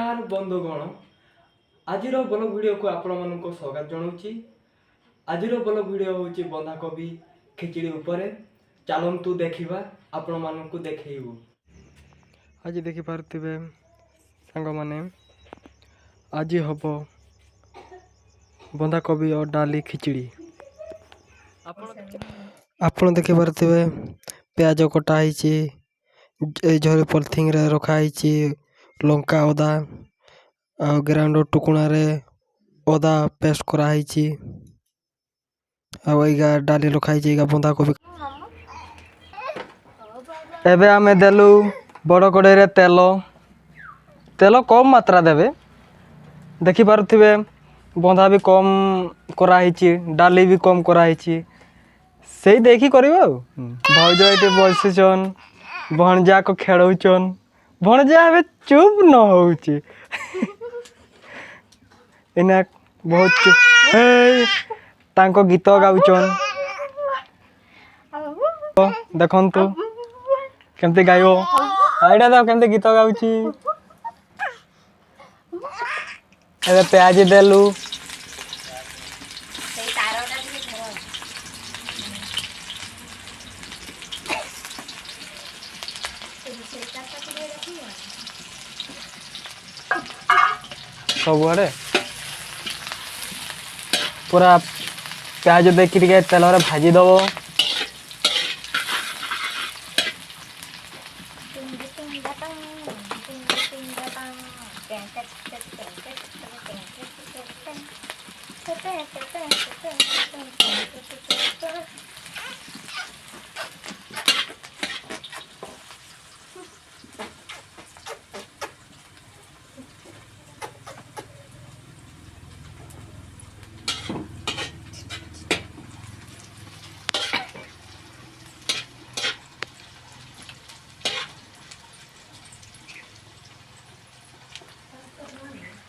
नमस्कार बंधुगण आज ब्लॉग वीडियो को आपण मानक स्वागत जनाऊँगी। आज ब्लॉग वीडियो हूँ बंधाकोबी खिचड़ी उपरे चलतु देखा आपण मानक देखू। आज देखिपे सांग मैंने आज हम बंधाकोबी और डाली खिचड़ी आपण देखिपे प्याज कटाई झरे पॉलिथिन रे रखाई लंका अदा ग्राइंडर टुकुणा रे अदा पेस्ट कराई डाली रखाई बंधाकोबी एबे आमे देलु बड़ कड़े रे तेल तेल कम मात्रा देवे देखि पारुथिबे बंधा भी कम कराई डाली भी कम कराई से देखी करबो। भौज एटे बसिछन भणजा को खेलौचन भणजा हमें चुप न होउची इना बहुत चुप तांको गीत गाउचन देखंतु केमते गायो आइडा दा केमते गीत गाउची। एबे प्याज देलु सबुआड़े पूरा प्याज देखी तेल भाजी दब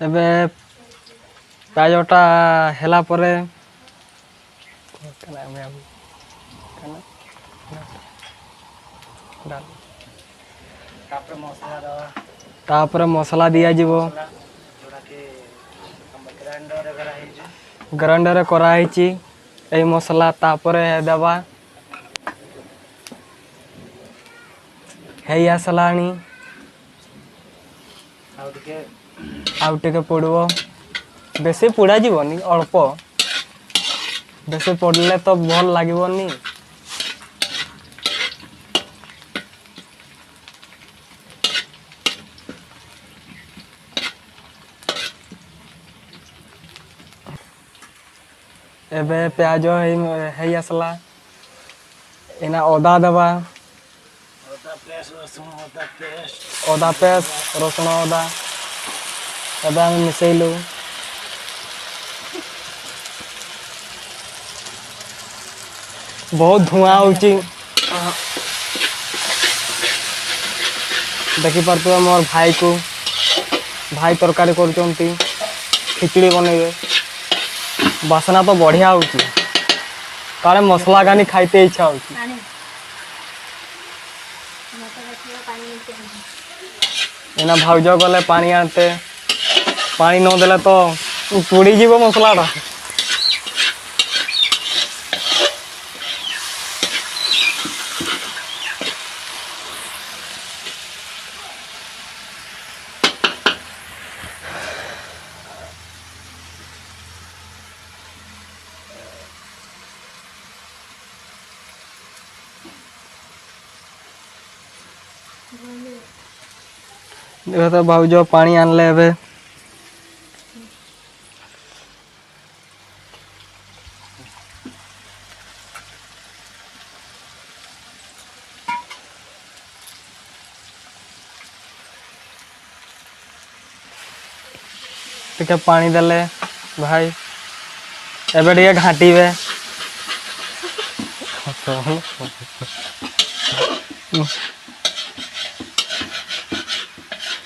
एबे प्याजटा हेला परे तापर मसला दिया जीवो ग्राइंडर कराई ए मसला तापर देवा है आसलानी आउ टे पड़ो बेसी पोड़ा जीवनी अल्प बेसी पड़े तो भल लगनी। एबे प्याज है आसला इना अदा दबा अदा पेस्ट रसुण अदा एबे हम मिसैलु बहुत धुआं होची देखि पारतु मोर भाई को भाई तरकारी करचंती खिचड़ी बनइबे बासना तो बढ़िया होची काले मसला गानी खाइते इच्छा होची। एना भाउज गले पानी आनते पानी न देले तो पुड़ी जीव मसलाटा देखो तो भाउज पानी आनले एबे टिके पानी देले भाई एबे टिके घाटीबे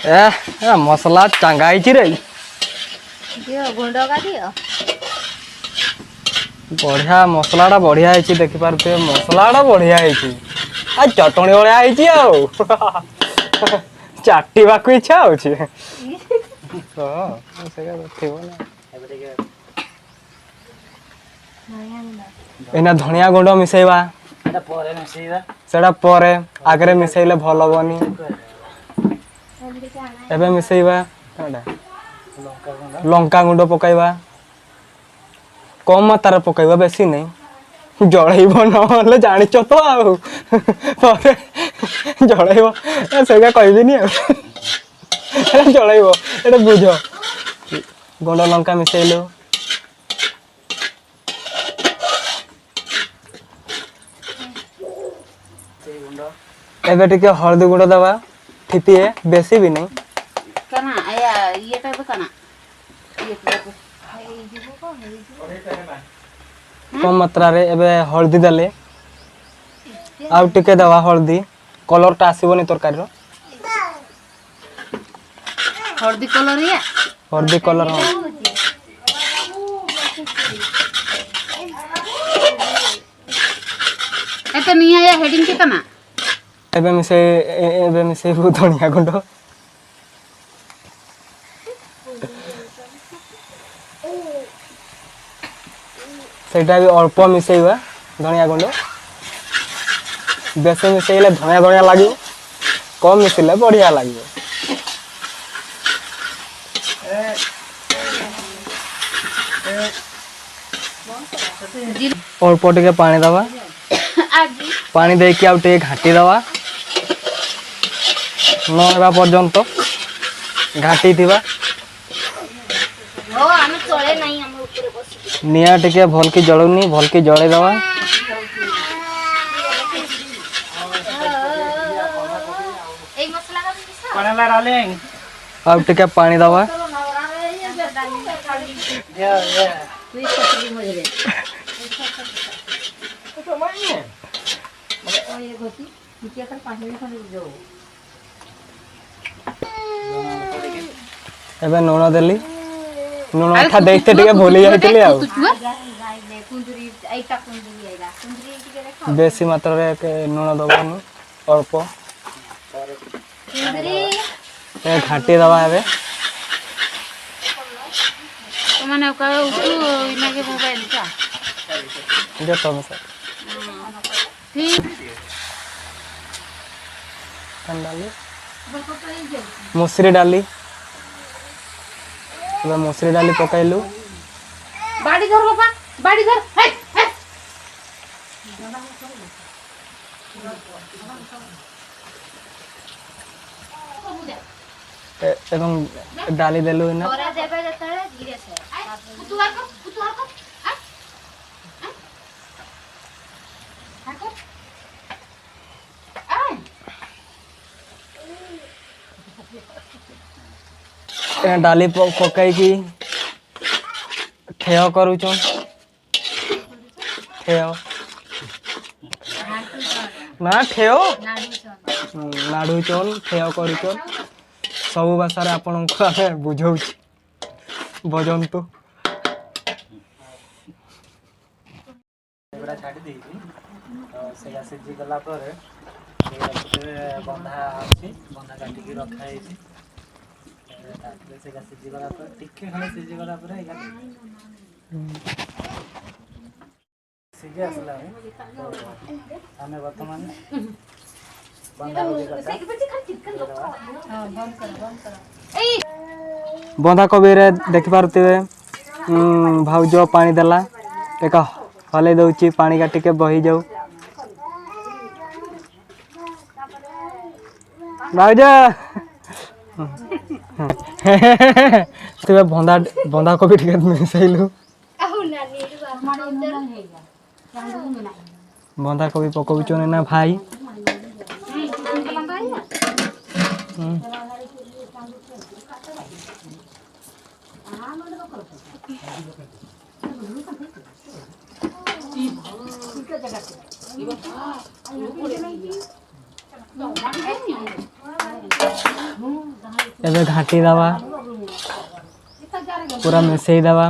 ए मसला चंगाई रे दियो गुंड का दियो बढ़िया मसलाटा बढ़िया है देखि पारते मसलाटा बढ़िया है आ चटणी भाया है चाटी इच्छा हो ସେଇଟା ଥିବ ନା ଏଇନା ଧନିଆ ଗୁଣ୍ଡ ମିଶେଇବା ସେଟା ପରେ ଆଗରେ ମିଶେଇଲେ ଭଲ ହବନି ଏବେ ମିଶେଇବା ଲଙ୍କା ଗୁଣ୍ଡ ପକାଇବା କମ ମାତ୍ରାରେ ପକାଇବା ବେଶୀ ନାହିଁ ଜଳେଇବ ନହେଲେ ଜାଣିଛ ତ ଆଉ ପରେ ଜଳେଇବ ସେଇଟା କହିବିନି ଆଉ ଜଳେଇବ ଏଇଟା ବୁଝ ଗୁଣ୍ଡ ଲଙ୍କା ମିଶେଇଲୁ ଏବେ ଟିକେ ହଳଦୀ ଗୁଣ୍ଡ ଦେବା ଠିପିଏ ବେଶୀ ବି ନାହିଁ କମ ମାତ୍ରାରେ ଏବେ ହଳଦୀ ଦେଲେ ଆଉ ଟିକେ ଦେବା ହଳଦୀ କଲରଟା ଆସିବନି ତରକାରୀର हल्दी कलर या हल्दी कलर हाँ एते नहीं आया हेडिंग कितना एबे मिसे बहुत धनिया गुंड सेटा भी अल्प मिसेइबा धनिया गुंड बेसी मिसेइले धनिया धनिया लागियो कम मिसेइले बढ़िया लागियो अल्प टिके पानी दवा पानी दे कि आउ टिके घाटी दवा न हेबा पर्यंत घाटी थिबा हो हम चले नहीं हम ऊपर बस निया टिके भल की जळुनी भल की जळे दवा ए मसाला का पानी ला डालें आउ टिके पानी दवा एबे नून देली नून था देखते टिके भूली जाइतिली आ बेसी मात्रा रे नून दबानु अल्प ए घाटी दवा एबे माने का उठू इना के मोबाइल का जो तो सर ठीक डाली मसूरी डाली एबे मसूरी डाली पकाइलु बाड़ी धर बाबा बाड़ी धर हे हे एवं डाली देलु ना तोरा देबे जतले धीरे से तू आ डाली पकाई की ठेय करूचन ठेय ना ठेय नाडू चल ठेय करूचन सब भाषा आपण को आमे बुझाऊ बजंतु छाड़ी दी से सिझी गला पर बंधा अच्छी बंधा काटिकी रखा है से सिझी गला पर टिके खड़े सिझी गला पर सिझी आसला आमे वर्तमान बंधा बंधा कोबी रे देख पारुथिबे भाउज पानी देला एक हले दउची पानी का टिके बही जाऊ भाउज तबे बंधा कोबी टिके मिसैलु बंधा कोबी पकौचो ना भाई एबे घाटी दवा पूरा मिसई दवा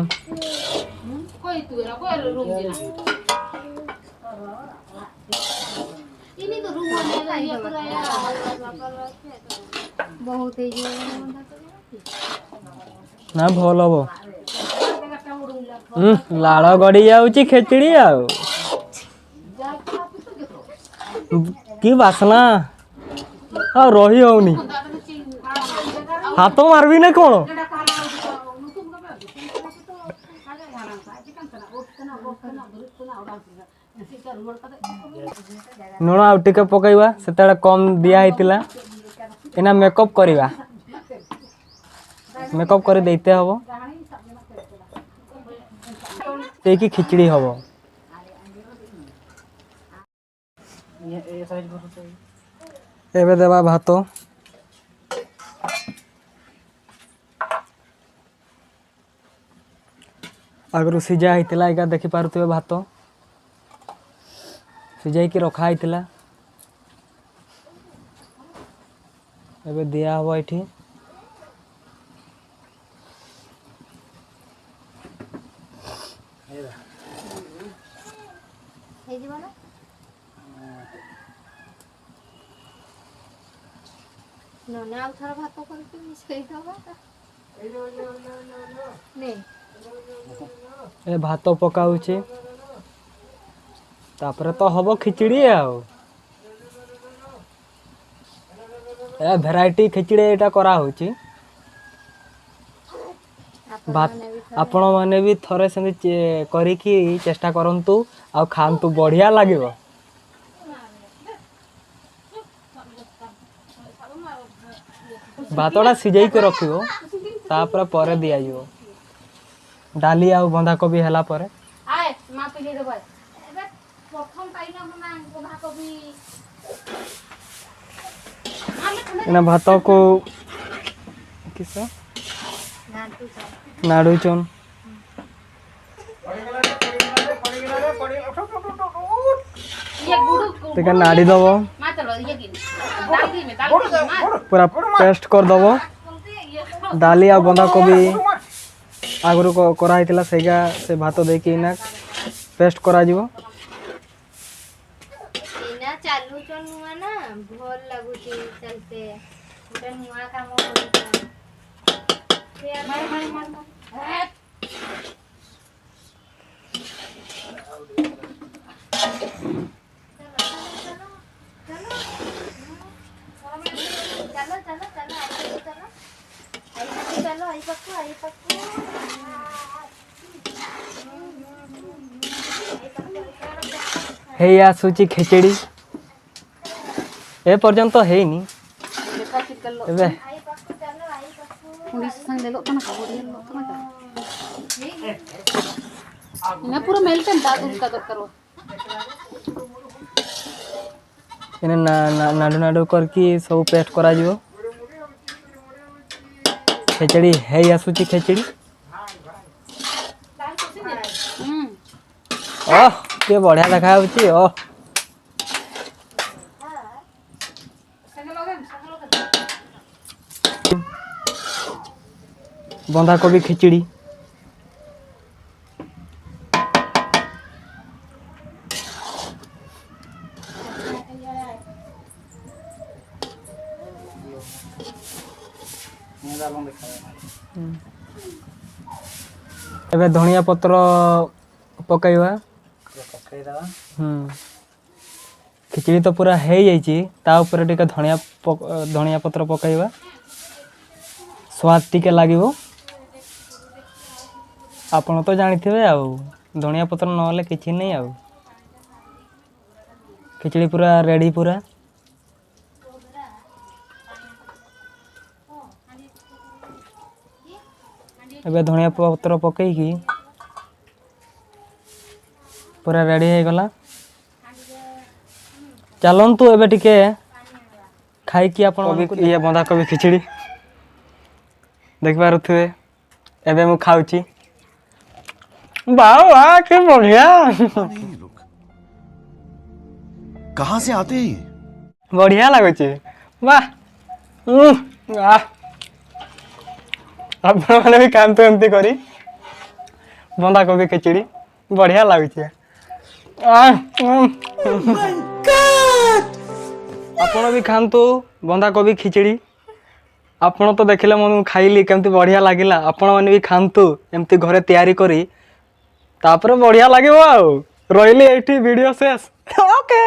बहुत ना भल हम लाड़ गड़ी जाऊँगी खेचड़ी आउ कि बासना हाँ रही होनी हाथ मारबी ना कौन लुण आउ टिके पकईवा से कम दिया एना मेकअप करवा मेकअप कर देते हम कि खिचड़ी हम एबे देवा भात आगु सीझा होता एका देखी पारे भात सीझाई रखा होता एबे दिया हवा ये ए भात पकाऊचे तापर तो हम खिचड़ी आउ ए भेराइटी खिचड़ी एटा करा होची आपण माने भी थरे से करिकी चेष्टा करंतु आ खांतु बढ़िया लागिवो भातटा सिझाई के रखिवो तापर परे दिया जिवो डाली आ बंधा कोबी हला परे आए मा पिले देबो एबे प्रथम पाइना ना बंधा कोबी एना भात को किस नाडू चोन ये गुडू तेका नाड़ी दबो मा चलो ये की दाल दी में मा पूरा पेस्ट कर दबो डाली आ बंधा कोबी आगुरु करा हितला सेगा से भात देकी ना पेस्ट करा जिवो इना चालू तो नुआ ना भल लागुची चलते उटा नुआ काम करूचा मार चलो चलो चलो चलो आई पक्को हे या सूची खिचड़ी ए पर्यंत हेनी देखा चिकन लो एबे पुलिस संग ले लो तना का बोल लो तना का इना पूरा मेल्टन दादू का करो इने नाडू नाडू करके सब पेस्ट करा जिवो खिचड़ी है या सूची खिचड़ी ओह के बढ़िया देखा होची ओह बंधा कोबी खिचड़ी एबे धनिया पत्र पकईवा खिचड़ी तो पूरा है जाइए ता ऊपर टिके धनिया पत्र पकईवा स्वाद टिके लागिवो आपण तो जानिथिबे आ धनिया पत्र नहले किछि नहीं आ खिचड़ी पूरा रेडी पूरा एबे धनिया पत्र पकईकी पूरा रेडी हो गला चलंतु एबे टिके खाई कि आपण ये बंधा कोबी खिचड़ी देख पारुथिबे एबे मु खाउची वाह वाह के बढ़िया कहाँ से आते हैं ये? बढ़िया लागुची वाह वाह आपण माने भी काम तो एमती करी बंधा कोबी खिचड़ी बढ़िया लागुची आपण भी खांतु बंधा कोबी खिचड़ी ଆପଣ ତ ଦେଖିଲେ ମୁଁ ଖାଇଲି କେମିତି ବଢ଼ିଆ ଲାଗିଲା। ଆପଣମାନେ ବି ଖାଆନ୍ତୁ ଏମିତି ଘରେ ତିଆରି କରି, ତାପରେ ବଢ଼ିଆ ଲାଗିବ ଆଉ। ରହିଲି ଏଇଠି, ଭିଡ଼ିଓ ଶେଷ। ଓକେ।